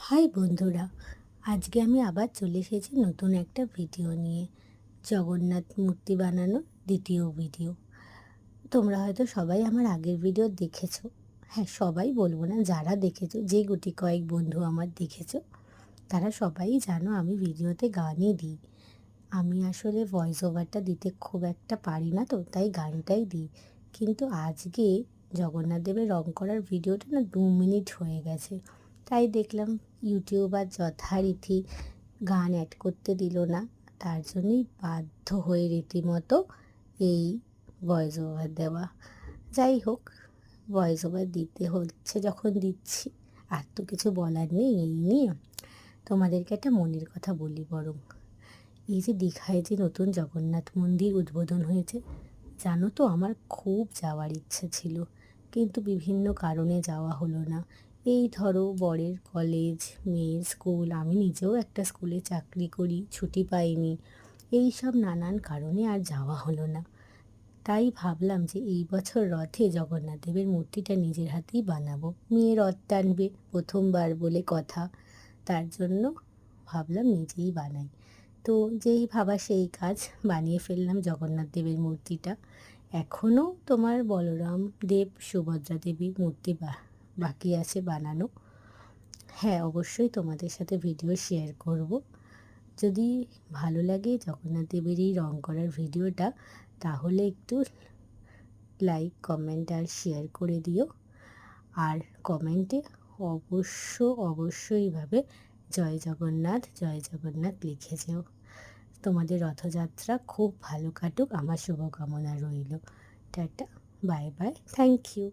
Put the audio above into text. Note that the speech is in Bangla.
হাই বন্ধুরা, আজকে আমি আবার চলে এসেছি নতুন একটা ভিডিও নিয়ে। জগন্নাথ মূর্তি বানানোর দ্বিতীয় ভিডিও। তোমরা হয়তো সবাই আমার আগের ভিডিও দেখেছো। হ্যাঁ, সবাই বলবো না, যারা দেখেছো, যে গুটি কয়েক বন্ধু আমার দেখেছো তারা সবাই জানো আমি ভিডিওতে গানই দিই। আমি আসলে ভয়েস ওভারটা দিতে খুব একটা পারি না, তো তাই গানটাই দিই। কিন্তু আজকে জগন্নাথ দেবের রং করার ভিডিওটা না 2 মিনিট হয়ে গেছে, তাই দেখলাম ইউটিউব আর যথারীতি গান অ্যাড করতে দিল না। তার জন্যই বাধ্য হয়ে রীতিমতো এই ভয়েস ওভার দেওয়া। যাই হোক, ভয়েস ওভার দিতে হচ্ছে যখন দিচ্ছি, আর তো কিছু বলার নেই এই নিয়ে। তোমাদেরকে একটা মনের কথা বলি বরং। এই যে দীঘায় যে নতুন জগন্নাথ মন্দির উদ্বোধন হয়েছে, জানো তো আমার খুব যাওয়ার ইচ্ছে ছিল, কিন্তু বিভিন্ন কারণে যাওয়া হলো না। এই ধরো, বরের কলেজ, মেয়ের স্কুল, আমি নিজেও একটা স্কুলে চাকরি করি, ছুটি পাইনি, এই সব নানান কারণে আর যাওয়া হলো না। তাই ভাবলাম যে এই বছর রথে জগন্নাথ দেবের মূর্তিটা নিজের হাতেই বানাবো। মেয়ে রথ টানবে, প্রথমবার বলে কথা, তার জন্য ভাবলাম নিজেই বানাই। তো যেই ভাবা সেই কাজ, বানিয়ে ফেললাম জগন্নাথ দেবের মূর্তিটা। এখনও তোমার বলরাম দেব, সুভদ্রা দেবীর মূর্তি বাকি আছে বানানো। হ্যাঁ, অবশ্যই তোমাদের সাথে ভিডিও শেয়ার করব। যদি ভালো লাগে জগন্নাথ দেবের এই রং করার ভিডিওটা, তাহলে একটু লাইক, কমেন্ট আর শেয়ার করে দিও। আর কমেন্টে অবশ্যইভাবে জয় জগন্নাথ, জয় জগন্নাথ লিখে যেও। তোমাদের রথযাত্রা খুব ভালো কাটুক, আমার শুভকামনা রইল। Tata, bye bye, thank you.